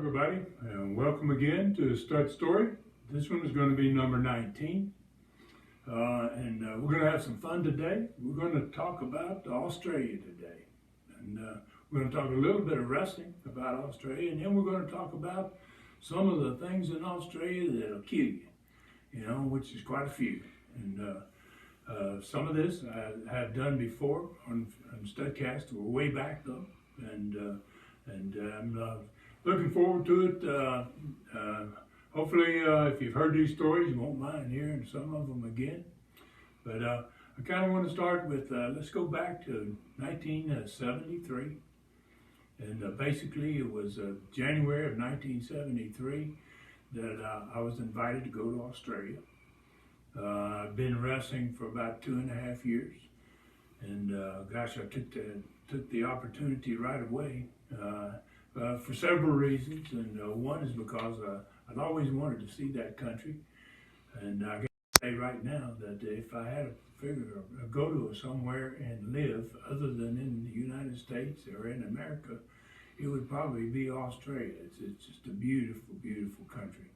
everybody, and welcome again to Stud Story. This one is going to be number 19, and we're going to have some fun today. We're going to talk about Australia today, and we're going to talk a little bit of wrestling about Australia, and then we're going to talk about some of the things in Australia that'll kill you, which is quite a few. And some of this I have done before on Studcast. We're way back though, and I'm looking forward to it. Hopefully, if you've heard these stories, you won't mind hearing some of them again. But I kind of want to start with, let's go back to 1973. And basically, it was January of 1973 that I was invited to go to Australia. I've been wrestling for about 2.5 years. And gosh, I took the opportunity right away. For several reasons, and one is because I've always wanted to see that country, and I can say right now that if I had to go to somewhere and live other than in the United States or in America, it would probably be Australia. It's just a beautiful, beautiful country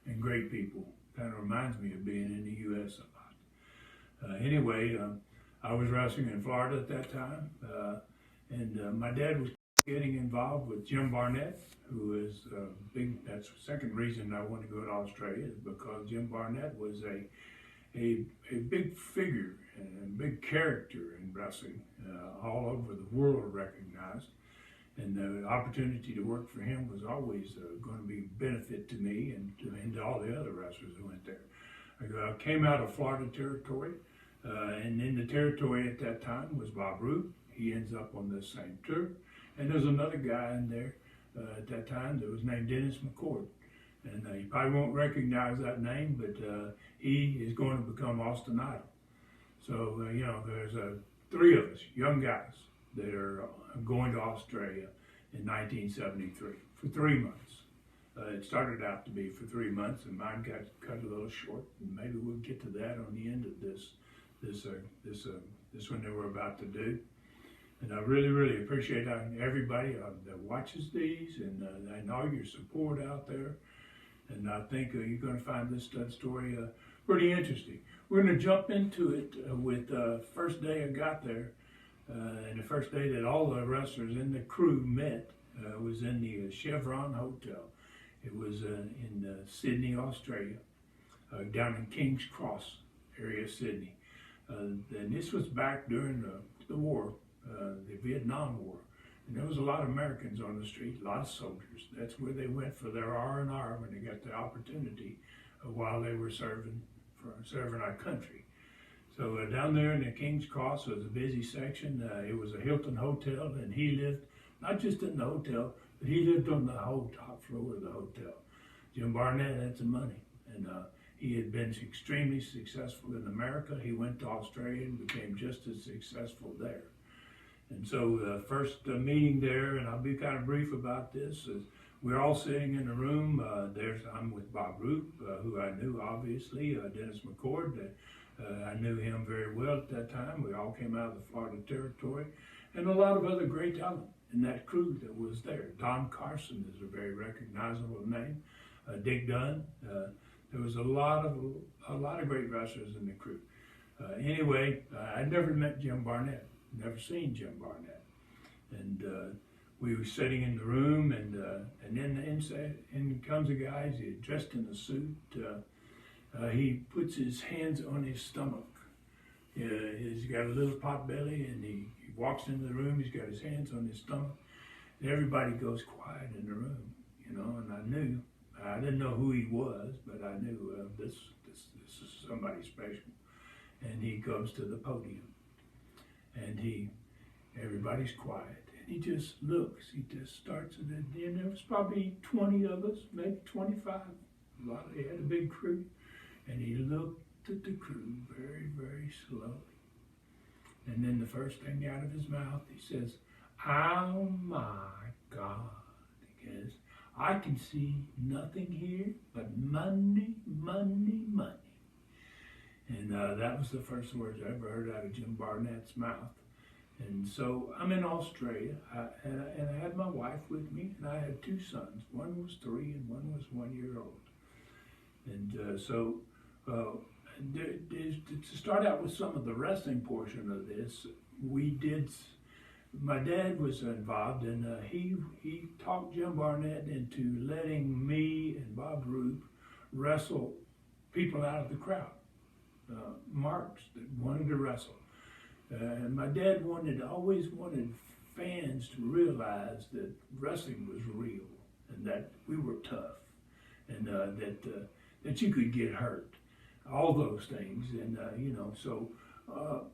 and great people. Kind of reminds me of being in the U.S. a lot. Anyway, I was wrestling in Florida at that time, and my dad was getting involved with Jim Barnett, who is big. That's the second reason I wanted to go to Australia, is because Jim Barnett was a big figure and a big character in wrestling, all over the world recognized. And the opportunity to work for him was always going to be a benefit to me and to all the other wrestlers who went there. I came out of Florida territory, and in the territory at that time was Bob Roop. He ends up on this same tour. And there's another guy in there at that time that was named Dennis McCord. And you probably won't recognize that name, but he is going to become Austin Idol. So, there's 3 of us, young guys, that are going to Australia in 1973 for 3 months. It started out to be for 3 months, and mine got cut a little short. And maybe we'll get to that on the end of this one that we're about to do. And I really, really appreciate everybody that watches these and all your support out there. And I think you're going to find this stud story pretty interesting. We're going to jump into it with the first day I got there. And the first day that all the wrestlers in the crew met was in the Chevron Hotel. It was in Sydney, Australia, down in King's Cross area, Sydney. And this was back during the war. The Vietnam War, and there was a lot of Americans on the street, a lot of soldiers. That's where they went for their R&R when they got the opportunity while they were serving our country. So down there in the King's Cross was a busy section. It was a Hilton Hotel, and he lived not just in the hotel, but he lived on the whole top floor of the hotel. Jim Barnett had some money, and he had been extremely successful in America. He went to Australia and became just as successful there. And so the first meeting there, and I'll be kind of brief about this, is we're all sitting in the room. I'm with Bob Roop, who I knew obviously, Dennis McCord. I knew him very well at that time. We all came out of the Florida territory, and a lot of other great talent in that crew that was there. Don Carson is a very recognizable name. Dick Dunn. There was a lot of great wrestlers in the crew. Anyway, I'd never met Jim Barnett. Never seen Jim Barnett, and we were sitting in the room, and then in comes a guy. He's dressed in a suit. He puts his hands on his stomach. He's got a little pot belly, and he walks into the room. He's got his hands on his stomach, and everybody goes quiet in the room, And I didn't know who he was, but I knew this is somebody special. And he goes to the podium. And everybody's quiet, and he just looks. He just starts, and there was probably 20 of us, maybe 25. He had a big crew, and he looked at the crew very, very slowly. And then the first thing out of his mouth, he says, "Oh my God," because I can see nothing here but money, money, money. And that was the first words I ever heard out of Jim Barnett's mouth. And so I'm in Australia, and I had my wife with me, and I had two sons. One was 3 and one was 1 year old. And to start out with some of the wrestling portion of this, we did. My dad was involved, and he talked Jim Barnett into letting me and Bob Roop wrestle people out of the crowd, marks that wanted to wrestle. And my dad always wanted fans to realize that wrestling was real and that we were tough, and that you could get hurt, all those things, and so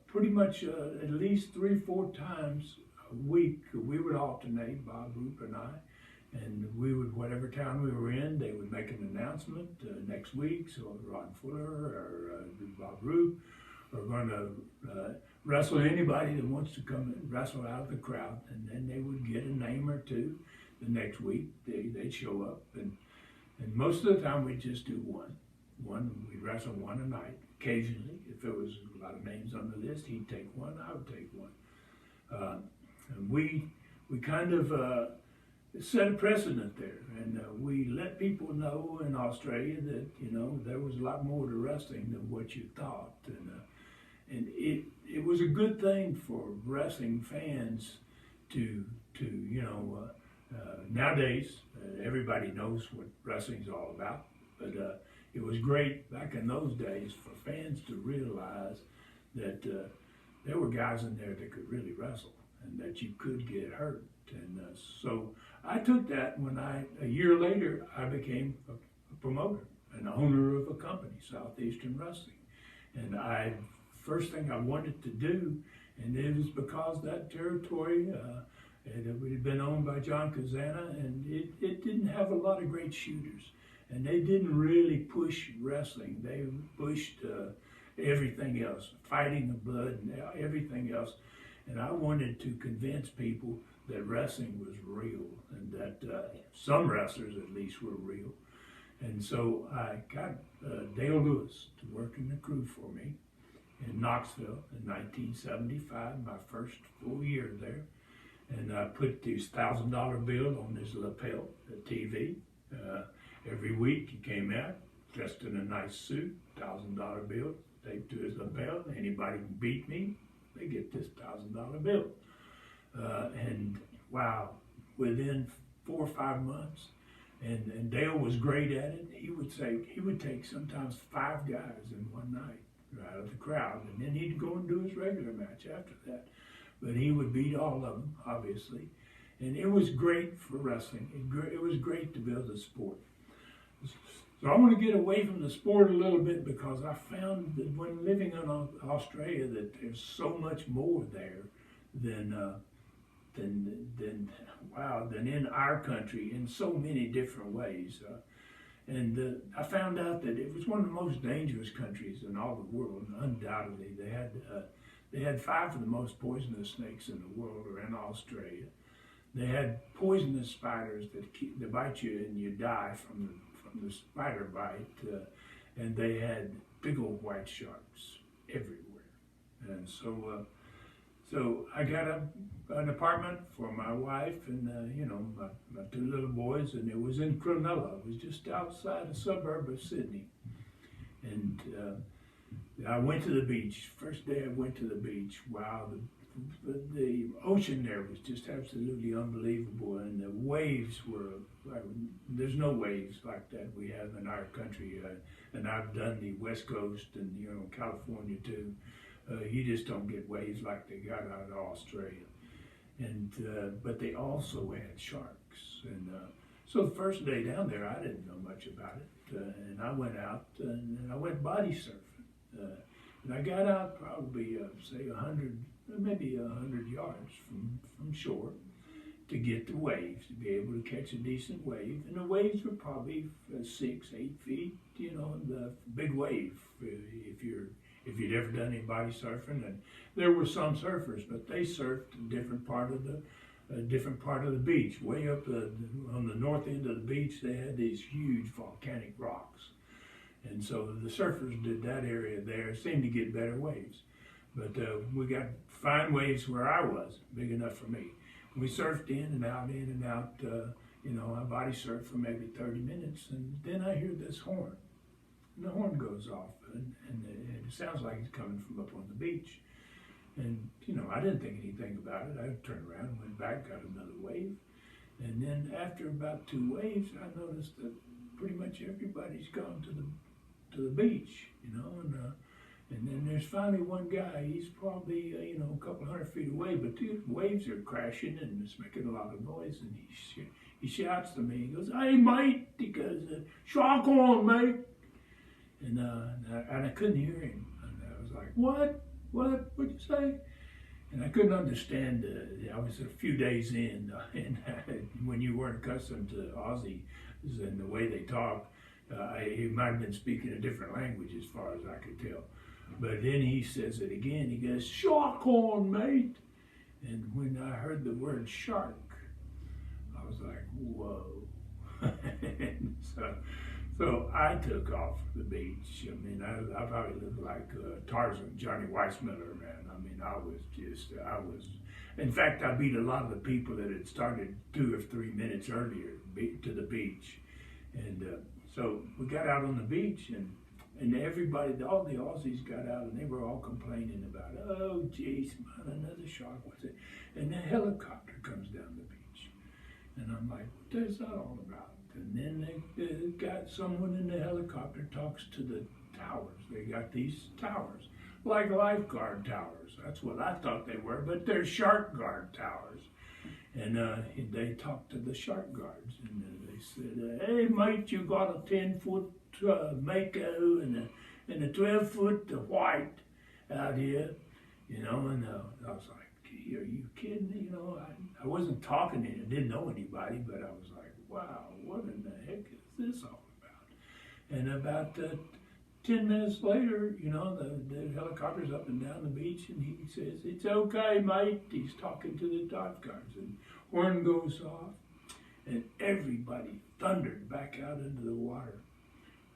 pretty much at least 3 or 4 times a week we would alternate, Bob Roop and I, and we would, whatever town we were in, they would make an announcement next week. So Ron Fuller or Bob Roop are going to wrestle anybody that wants to come and wrestle out of the crowd, and then they would get a name or two. The next week they'd show up, and most of the time we'd just do one. We'd wrestle one a night. Occasionally, if there was a lot of names on the list, he'd take one, I would take one. And we kind of set a precedent there, and we let people know in Australia that there was a lot more to wrestling than what you thought, and it was a good thing for wrestling fans to nowadays everybody knows what wrestling's all about, but it was great back in those days for fans to realize that there were guys in there that could really wrestle and that you could get hurt. And so I took that when a year later, I became a promoter, an owner of a company, Southeastern Wrestling. And first thing I wanted to do, and it was because that territory, it had been owned by John Kazana, and it didn't have a lot of great shooters. And they didn't really push wrestling. They pushed everything else, fighting the blood and everything else. And I wanted to convince people that wrestling was real, and that some wrestlers at least were real. And so I got Dale Lewis to work in the crew for me in Knoxville in 1975, my first full year there. And I put this $1,000 bill on his lapel, the TV. Every week he came out dressed in a nice suit, $1,000 bill taped to his lapel. Anybody can beat me, they get this $1,000 bill. And wow, within 4 or 5 months, and Dale was great at it. He would take sometimes 5 guys in one night out of the crowd, and then he'd go and do his regular match after that. But he would beat all of them, obviously, and it was great for wrestling. It was great to build a sport. So I want to get away from the sport a little bit, because I found that when living in Australia that there's so much more there than in our country in so many different ways. And I found out that it was one of the most dangerous countries in all the world. Undoubtedly, they had 5 of the most poisonous snakes in the world are in Australia. They had poisonous spiders that bite you and you die from the spider bite, and they had big old white sharks everywhere. And so I got an apartment for my wife and my 2 little boys, and it was in Cronulla. It was just outside a suburb of Sydney. And I went to the beach. First day I went to the beach. Wow, the ocean there was just absolutely unbelievable, and the waves were there's no waves like that we have in our country. And I've done the West Coast and California too. You just don't get waves like they got out of Australia. And but they also had sharks. And so the first day down there, I didn't know much about it, and I went out and I went body surfing. And I got out probably say 100, maybe 100 yards from shore to get the waves, to be able to catch a decent wave. And the waves were probably 6, 8 feet, the big wave if you'd ever done any body surfing. And there were some surfers, but they surfed a different part of the beach. Way up on the north end of the beach, they had these huge volcanic rocks. And so the surfers did that area there, seemed to get better waves. But we got fine waves where I was, big enough for me. We surfed in and out, you know, I body surfed for maybe 30 minutes, and then I hear this horn. And the horn goes off, and it sounds like it's coming from up on the beach. And, you know, I didn't think anything about it. I turned around, went back, got another wave. And then after about 2 waves, I noticed that pretty much everybody's gone to the beach, you know, and then there's finally one guy. He's probably you know, a couple hundred feet away, but the waves are crashing and it's making a lot of noise. And he shouts to me. He goes, "Hey mate!" He goes, "Shark on, mate!" And I couldn't hear him. And I was like, "What? What'd you say?" And I couldn't understand. I was a few days in, and when you weren't accustomed to Aussie and the way they talk, he might have been speaking a different language as far as I could tell. But then he says it again. He goes, "Shark on, mate!" And when I heard the word shark, I was like, "Whoa!" And so I took off the beach. I mean, I probably looked like Tarzan, Johnny Weissmuller, man. I mean, I was. In fact, I beat a lot of the people that had started 2 or 3 minutes earlier to the beach. And so we got out on the beach, and everybody, all the Aussies got out, and they were all complaining about, "Oh, geez, man, another shark." What's it? And the helicopter comes down the beach. And I'm like, "What is that all about?" And then they got someone in the helicopter talks to the towers. They got these towers, like lifeguard towers. That's what I thought they were, but they're shark guard towers. And they talked to the shark guards, and they said, "Hey, mate, you got a 10-foot mako and a 12-foot white out here, you know." And I was like, "Are you kidding me?" You know, I wasn't talking to him, I didn't know anybody, but I was like, "Wow, what in the heck is this all about?" And about 10 minutes later, you know, the helicopter's up and down the beach, and he says, "It's okay, mate." He's talking to the lifeguards, and horn goes off, and everybody thundered back out into the water.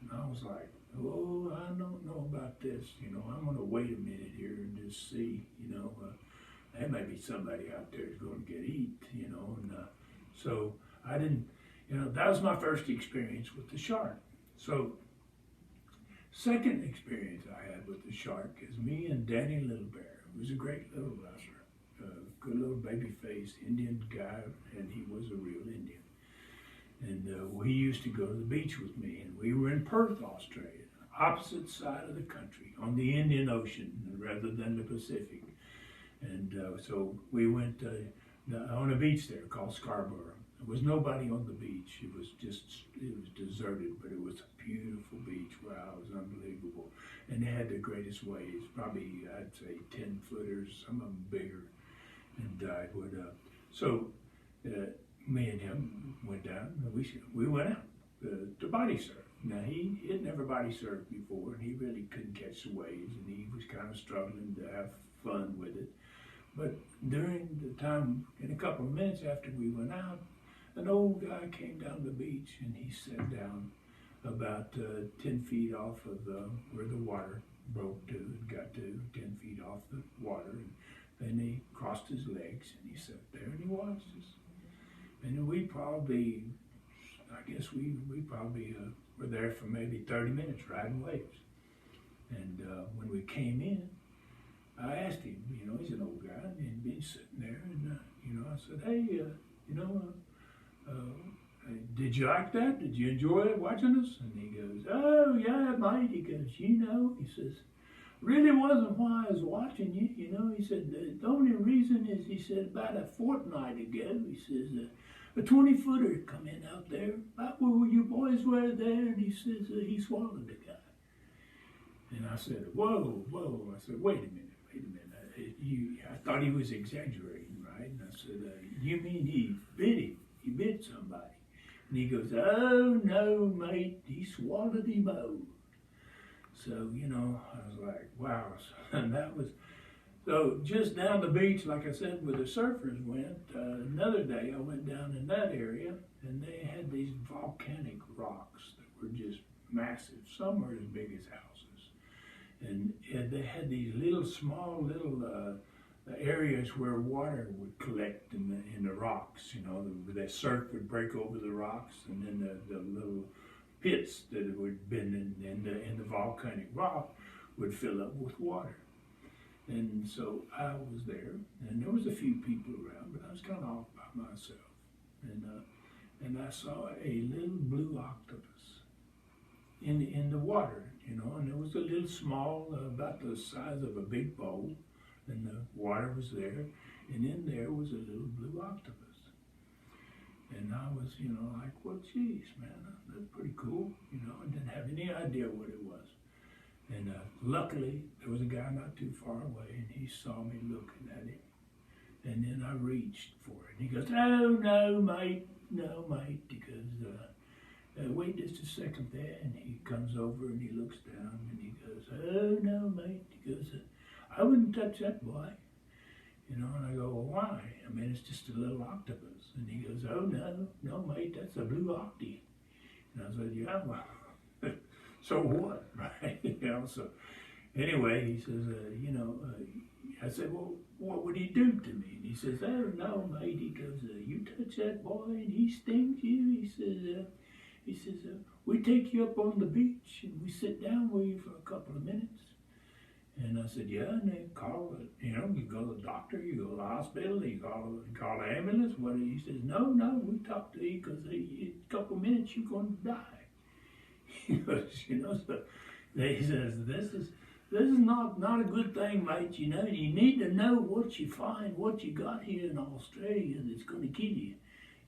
And I was like, "Oh, I don't know about this. You know, I'm going to wait a minute here and just see, you know, there may be somebody out there who's going to get eat, you know." And so I didn't, you know, that was my first experience with the shark. So second experience I had with the shark is me and Danny Little Bear, who was a great little wrestler, good little baby-faced Indian guy, and he was a real Indian. And he used to go to the beach with me, and we were in Perth, Australia, opposite side of the country, on the Indian Ocean rather than the Pacific. And so we went on a beach there called Scarborough. There was nobody on the beach. It was deserted, but it was a beautiful beach. Wow, it was unbelievable. And they had the greatest waves, probably, I'd say, 10-footers, some of them bigger. And I would, so me and him went down, and we went out to body surf. Now, he had never body surfed before, and he really couldn't catch the waves, and he was kind of struggling to have fun with it. But during the time, in a couple of minutes after we went out, an old guy came down the beach, and he sat down about 10 feet off of where the water broke to and got to 10 feet off the water. And then he crossed his legs, and he sat there, and he watched us. And we probably, I guess we probably were there for maybe 30 minutes riding waves. And when we came in, I asked him, you know, he's an old guy, and he'd been sitting there, and, you know, I said, "Hey, you know, did you like that? Did you enjoy it watching us?" And he goes, "Oh, yeah, mate." He goes, "You know," he says, "really wasn't why I was watching you, you know." He said, "The only reason is," he said, "about a fortnight ago," he says, "a 20-footer come in out there, about where you boys were there," and he says, "he swallowed the guy." And I said, "Whoa, whoa." I said, wait a minute. I thought he was exaggerating, right?" And I said, "You mean he bit him? He bit somebody?" And he goes, "Oh, no, mate, he swallowed him out." So, you know, I was like, wow. And that was, so just down the beach, like I said, where the surfers went, another day I went down in that area, and they had these volcanic rocks that were just massive. Some were as big as houses. and they had these little small little areas where water would collect in the rocks. You know, the surf would break over the rocks, and then the little pits that would been in the volcanic rock would fill up with water. And so I was there, and there was a few people around, but I was kind of off by myself. And I saw a little blue octopus in the water, you know, and it was a little small, about the size of a big bowl, and the water was there, and in there was a little blue octopus. And I was, you know, like, well, geez, man, that's pretty cool, you know. I didn't have any idea what it was. And luckily, there was a guy not too far away, and he saw me looking at him. And then I reached for it. And he goes, "Oh, no, mate, He goes, wait just a second there." And he comes over and he looks down and he goes, "Oh, no, mate." He goes, "I wouldn't touch that boy." You know, and I go, "Well, why? I mean, it's just a little octopus." And he goes, "Oh, no, mate, that's a blue octi." And I said, "Yeah, well, so what?" Right? You know, so anyway, he says, I said, "Well, what would he do to me?" And he says, "Oh, no, mate." He goes, "You touch that boy and he stings you." He says, "We take you up on the beach and we sit down with you for a couple of minutes." And I said, "Yeah," and they call it, you know, you go to the doctor, you go to the hospital, you call the ambulance. What? He says, no, we talk to you because in a couple of minutes you're going to die. He goes, you know, so he says, this is not a good thing, mate. You know, you need to know what you find, what you got here in Australia that's going to kill you,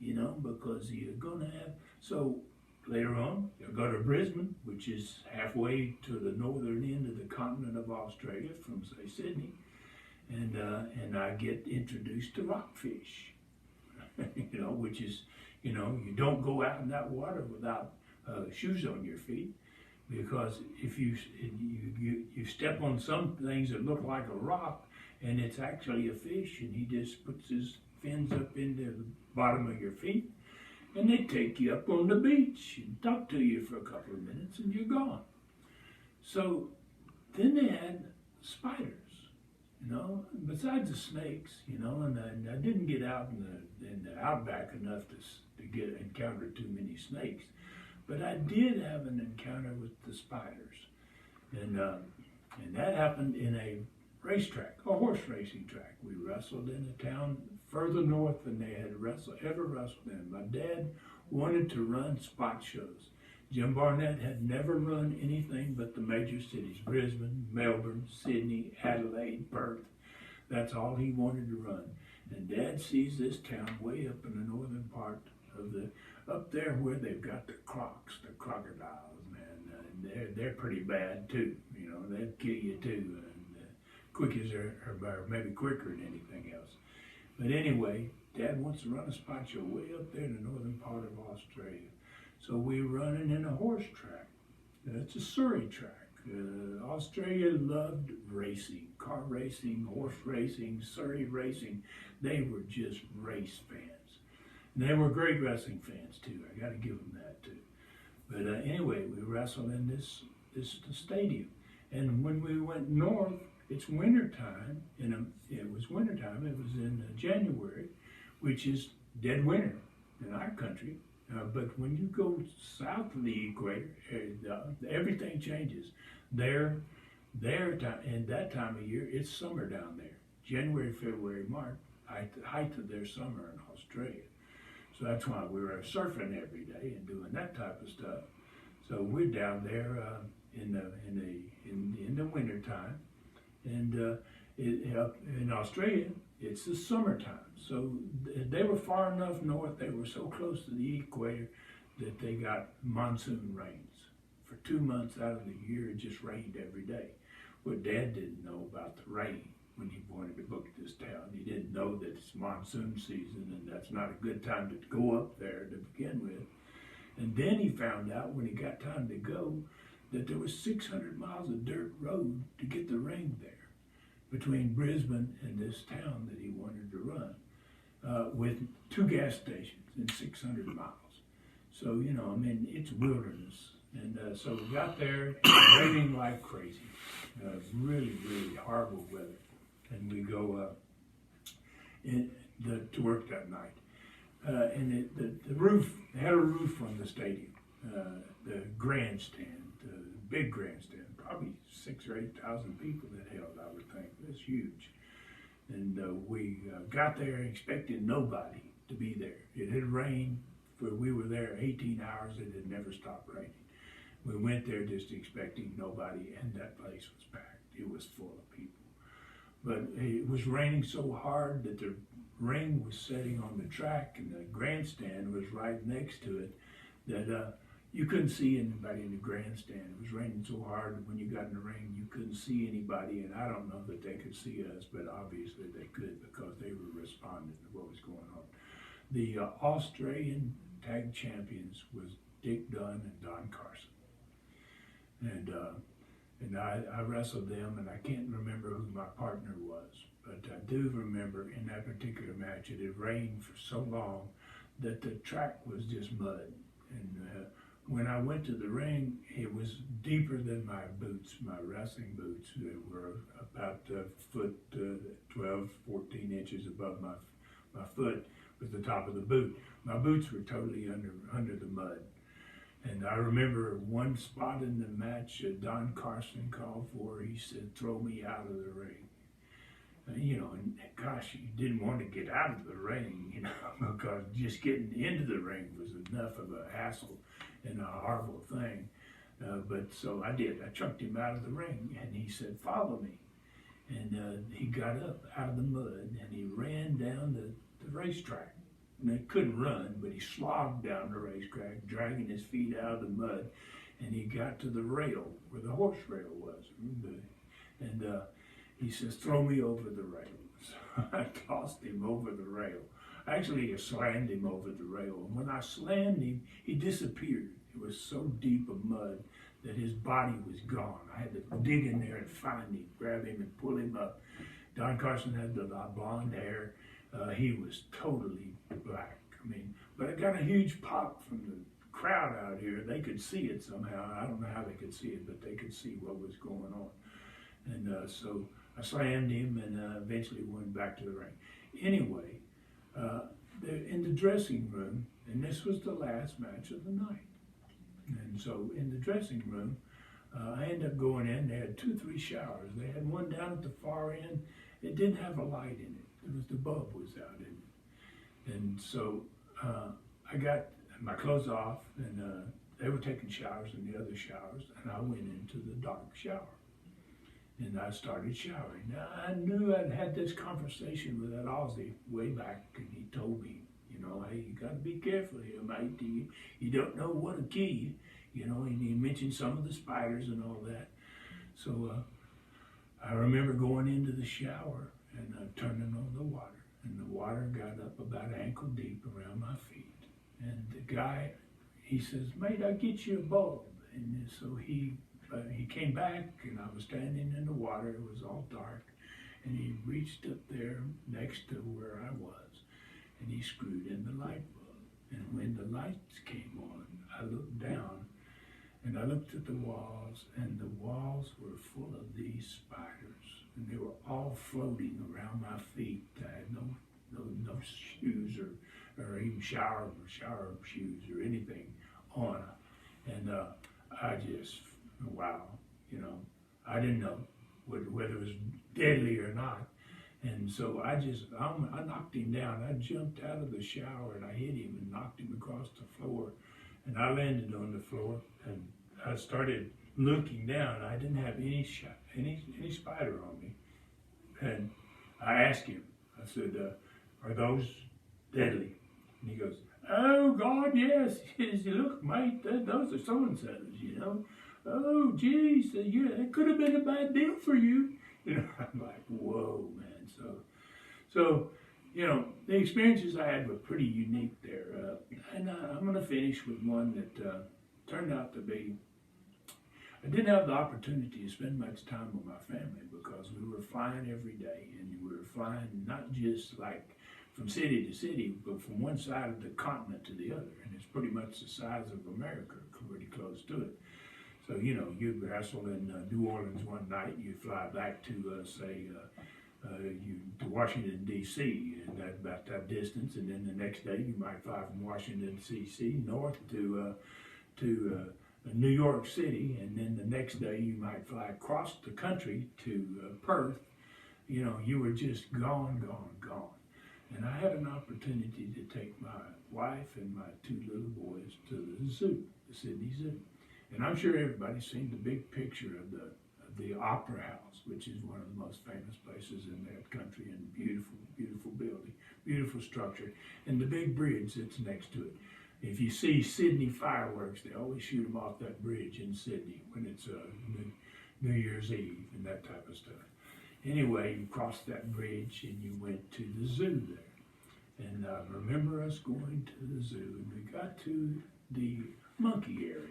you know, because you're going to have, so later on, you'll go to Brisbane, which is halfway to the northern end of the continent of Australia from, say, Sydney, and I get introduced to rockfish, you know, which is, you know, you don't go out in that water without shoes on your feet, because if you step on some things that look like a rock, and it's actually a fish, and he just puts his fins up into the bottom of your feet, and they take you up on the beach and talk to you for a couple of minutes and you're gone. So then they had spiders, you know, besides the snakes, you know, and I didn't get out in the outback enough to encounter too many snakes, but I did have an encounter with the spiders. And that happened in a racetrack, a horse racing track. We wrestled in a town further north than they had ever wrestled in. My dad wanted to run spot shows. Jim Barnett had never run anything but the major cities: Brisbane, Melbourne, Sydney, Adelaide, Perth. That's all he wanted to run. And Dad sees this town way up in the northern part of up there where they've got the crocs, the crocodiles, man. And they're pretty bad too. You know, they'll kill you too. Quick as or maybe quicker than anything else. But anyway, Dad wants to run a spot show way up there in the northern part of Australia. So we're running in a horse track. It's a Surrey track. Australia loved racing, car racing, horse racing, Surrey racing. They were just race fans. And they were great wrestling fans too. I got to give them that too. But anyway, we wrestled in this stadium. And when we went north, it's wintertime, it was wintertime, it was in January, which is dead winter in our country. But when you go south of the equator, everything changes. In that time of year, it's summer down there. January, February, March, height of their summer in Australia. So that's why we were surfing every day and doing that type of stuff. So we're down there in the wintertime. And in Australia, it's the summertime. So they were far enough north, they were so close to the equator that they got monsoon rains. For 2 months out of the year, it just rained every day. What Dad didn't know about the rain when he wanted to book this town, he didn't know that it's monsoon season and that's not a good time to go up there to begin with. And then he found out when he got time to go that there was 600 miles of dirt road to get the rain there between Brisbane and this town that he wanted to run, with 2 gas stations in 600 miles. So, you know, I mean, it's wilderness And so we got there, it was raining like crazy. Really, really horrible weather. And we go to work that night. And the roof, they had a roof on the stadium, the grandstand, the big grandstand, probably 6,000 or 8,000 people that held, I would think. It was huge. And we got there expecting nobody to be there. It had rained, we were there 18 hours, it had never stopped raining. We went there just expecting nobody, and that place was packed. It was full of people. But it was raining so hard that the rain was setting on the track, and the grandstand was right next to it, that you couldn't see anybody in the grandstand. It was raining so hard that when you got in the rain, you couldn't see anybody, and I don't know that they could see us, but obviously they could because they were responding to what was going on. The Australian tag champions was Dick Dunn and Don Carson. And I wrestled them, and I can't remember who my partner was, but I do remember in that particular match it had rained for so long that the track was just mud. And when I went to the ring, it was deeper than my boots, my wrestling boots. They were about a foot, 12, 14 inches above my foot was the top of the boot. My boots were totally under the mud. And I remember one spot in the match Don Carson called for. He said, "Throw me out of the ring." And gosh, you didn't want to get out of the ring, because just getting into the ring was enough of a hassle and a horrible thing. But so I did. I chucked him out of the ring, and he said, "Follow me." And he got up out of the mud, and he ran down the racetrack. And he couldn't run, but he slogged down the racetrack, dragging his feet out of the mud, and he got to the rail where the horse rail was. And he says, "Throw me over the rail." So I tossed him over the rail. Actually, I slammed him over the rail. And when I slammed him, he disappeared. It was so deep of mud that his body was gone. I had to dig in there and find him, grab him, and pull him up. Don Carson had the blonde hair. He was totally black. But I got a huge pop from the crowd out here. They could see it somehow. I don't know how they could see it, but they could see what was going on. And so I slammed him and eventually went back to the ring. Anyway, in the dressing room, and this was the last match of the night. And so in the dressing room, I ended up going in. They had 2 or 3 showers. They had one down at the far end. It didn't have a light in it. The bulb was out in it. And so I got my clothes off, and they were taking showers in the other showers, and I went into the dark shower. And I started showering. Now, I knew I'd had this conversation with that Aussie way back, and he told me, "Hey, you got to be careful here, mate. You don't know what will kill you." And he mentioned some of the spiders and all that. So I remember going into the shower and turning on the water. And the water got up about ankle deep around my feet. And the guy, he says, "Mate, I'll get you a bulb." And so he came back, and I was standing in the water. It was all dark. And he reached up there next to where I was, and he screwed in the light bulb. And when the lights came on, I looked down, and I looked at the walls, and the walls were full of these spiders. And they were all floating around my feet. I had no shoes or even shower shoes or anything on. And I just, wow, I didn't know whether it was deadly or not. And so I knocked him down. I jumped out of the shower and I hit him and knocked him across the floor. And I landed on the floor, and I started looking down. I didn't have any spider on me. And I asked him, I said, "Are those deadly?" And he goes, "Oh, God, yes." He said, "Look, mate, those are so-and-so's, Oh, geez, it could have been a bad deal for you." I'm like, whoa, man. So, the experiences I had were pretty unique there. And I'm going to finish with one that turned out to be, I didn't have the opportunity to spend much time with my family because we were flying every day, and we were flying not just like from city to city, but from one side of the continent to the other, and it's pretty much the size of America, pretty close to it. So, you know, you wrestle in New Orleans one night, you fly back to, to Washington, D.C., and that's about that distance, and then the next day you might fly from Washington, D.C. north to New York City, and then the next day you might fly across the country to Perth. You know, you were just gone. And I had an opportunity to take my wife and my two little boys to the zoo, the Sydney Zoo. And I'm sure everybody's seen the big picture of the Opera House, which is one of the most famous places in that country, and beautiful, beautiful building, beautiful structure, and the big bridge that's next to it. If you see Sydney fireworks, they always shoot them off that bridge in Sydney when it's New Year's Eve and that type of stuff. Anyway, you crossed that bridge and you went to the zoo there. And I remember us going to the zoo, and we got to the monkey area,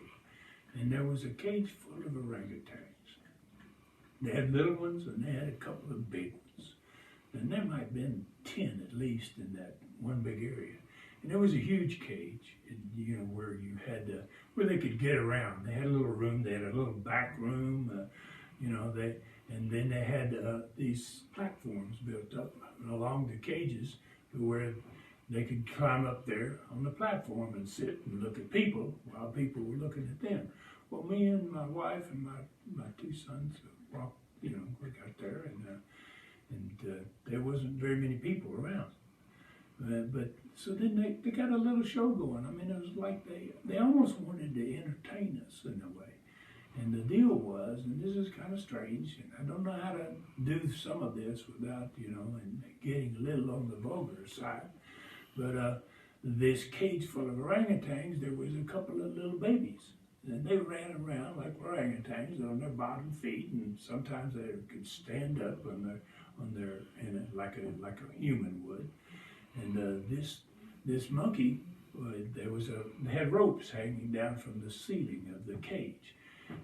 and there was a cage full of orangutans. They had little ones and they had a couple of big ones. And there might have been 10 at least in that one big area. And there was a huge cage, you know, where you had where they could get around. They had a little room. They had a little back room, you know. And then they had these platforms built up along the cages where they could climb up there on the platform and sit and look at people while people were looking at them. Well, me and my wife and my two sons walked, you know, we got there, and there wasn't very many people around. But so then they got a little show going. I mean, it was like they almost wanted to entertain us in a way. And the deal was, and this is kind of strange, and I don't know how to do some of this without, you know, and getting a little on the vulgar side, but this cage full of orangutans, there was a couple of little babies. And they ran around like orangutans on their bottom feet, and sometimes they could stand up like a human would. And this monkey, they had ropes hanging down from the ceiling of the cage,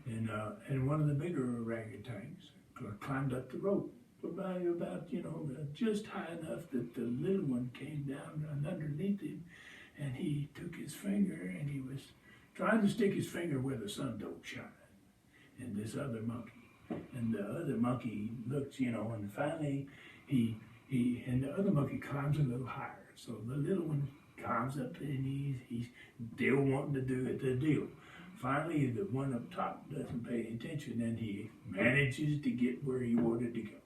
and one of the bigger orangutans climbed up the rope about you know, just high enough that the little one came down and underneath him, and he took his finger and he was trying to stick his finger where the sun don't shine. And this other monkey, and the other monkey looks, you know, and finally and the other monkey climbs a little higher. So the little one climbs up and he's still wanting to do the deal. Finally, the one up top doesn't pay attention, and he manages to get where he wanted to go.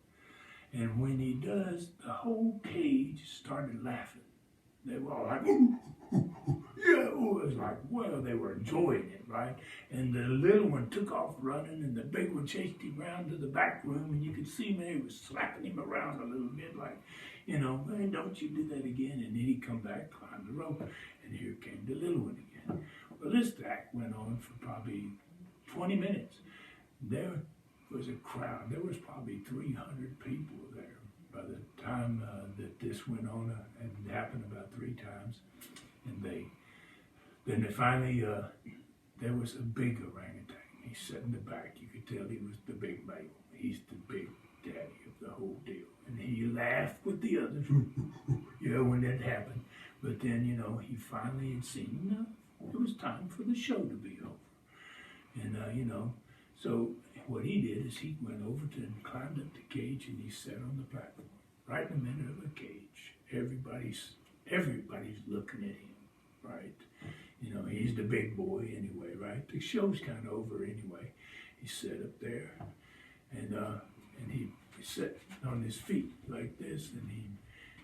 And when he does, the whole cage started laughing. They were all like, ooh, ooh, ooh, yeah, ooh. It was like, well, they were enjoying it, right? And the little one took off running, and the big one chased him around to the back room, and you could see Mary was slapping him around a little bit, like, you know, man, don't you do that again. And then he'd come back, climb the rope, and here came the little one again. Well, this act went on for probably 20 minutes. There was a crowd. There was probably 300 people there by the time that this went on. It happened about 3 times. And then they finally, there was a big orangutan. He sat in the back. You could tell he was the big male. He's the big daddy of the whole deal. And he laughed with the others, you know, when that happened. But then, you know, he finally had seen enough. It was time for the show to be over. And, you know, so what he did is he went over to and climbed up the cage, and he sat on the platform, right in the middle of the cage. Everybody's looking at him, right? You know, he's the big boy anyway, right? The show's kind of over anyway. He sat up there, and he sat on his feet like this,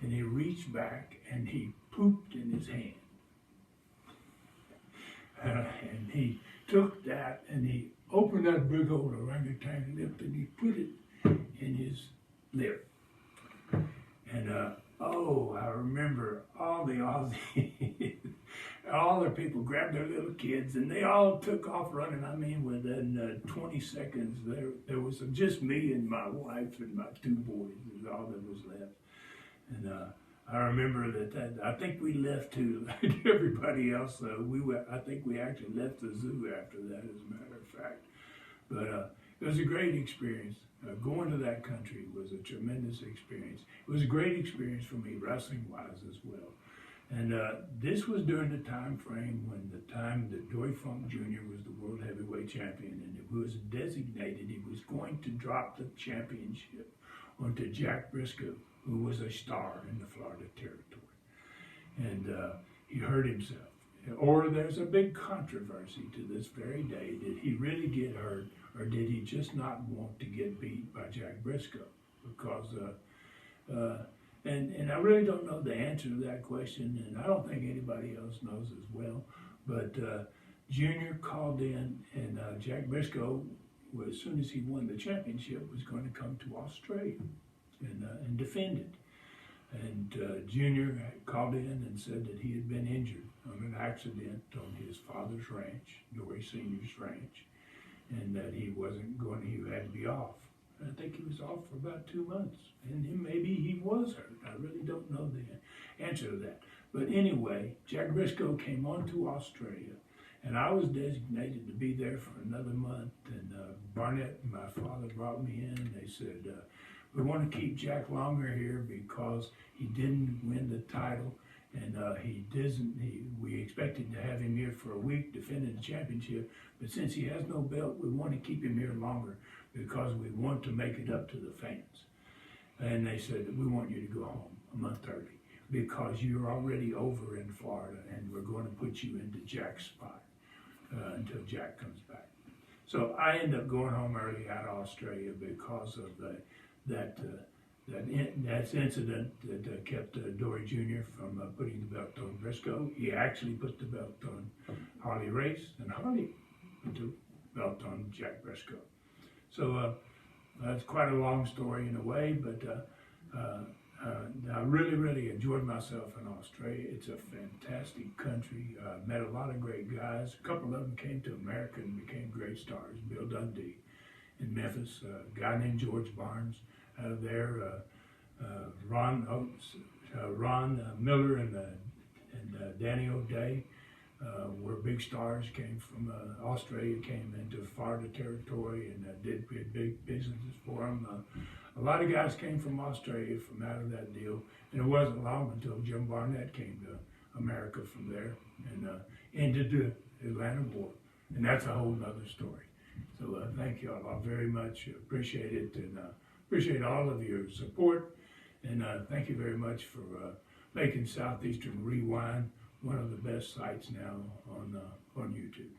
and he reached back and he pooped in his hand. And he took that and he opened that big old orangutan lip and he put it in his lip. And I remember all the Aussies, all the people grabbed their little kids and they all took off running. I mean, within 20 seconds, there was just me and my wife and my 2 boys. Was all that was left. And I remember that I think we left too, like everybody else. I think we actually left the zoo after that, as a matter of fact. But It was a great experience. Going to that country was a tremendous experience. It was a great experience for me, wrestling-wise as well. And this was during the time frame when the time that Dory Funk Jr. was the world heavyweight champion, and it was designated he was going to drop the championship onto Jack Briscoe, who was a star in the Florida territory. And he hurt himself. Or there's a big controversy to this very day. Did he really get hurt, or did he just not want to get beat by Jack Briscoe? Because, and I really don't know the answer to that question, and I don't think anybody else knows as well. But Junior called in, and Jack Briscoe, as soon as he won the championship, was going to come to Australia and defend it. And Junior called in and said that he had been injured on an accident on his father's ranch, Dory Sr.'s ranch, and that he wasn't going, he had to be off. I think he was off for about 2 months, and then maybe he was hurt. I really don't know the answer to that. But anyway, Jack Briscoe came on to Australia, and I was designated to be there for another month. And Barnett and my father brought me in, and they said, we want to keep Jack longer here because he didn't win the title, and we expected to have him here for a week defending the championship, but since he has no belt, we want to keep him here longer because we want to make it up to the fans. And they said, we want you to go home a month early because you're already over in Florida, and we're going to put you into Jack's spot until Jack comes back. So I ended up going home early out of Australia because of that incident that kept Dory Jr. from putting the belt on Briscoe. He actually put the belt on Harley Race, and Harley put the belt on Jack Briscoe. So that's quite a long story in a way, but I really, really enjoyed myself in Australia. It's a fantastic country. Met a lot of great guys. A couple of them came to America and became great stars. Bill Dundee in Memphis, a guy named George Barnes out of there, Ron Miller and Danny O'Day were big stars, came from Australia, came into Florida territory, and did big businesses for them. A lot of guys came from Australia from out of that deal, and it wasn't long until Jim Barnett came to America from there and ended the Atlanta War, and that's a whole nother story. So thank you all. I very much appreciate it, and appreciate all of your support, and thank you very much for making Southeastern Rewind one of the best sites now on YouTube.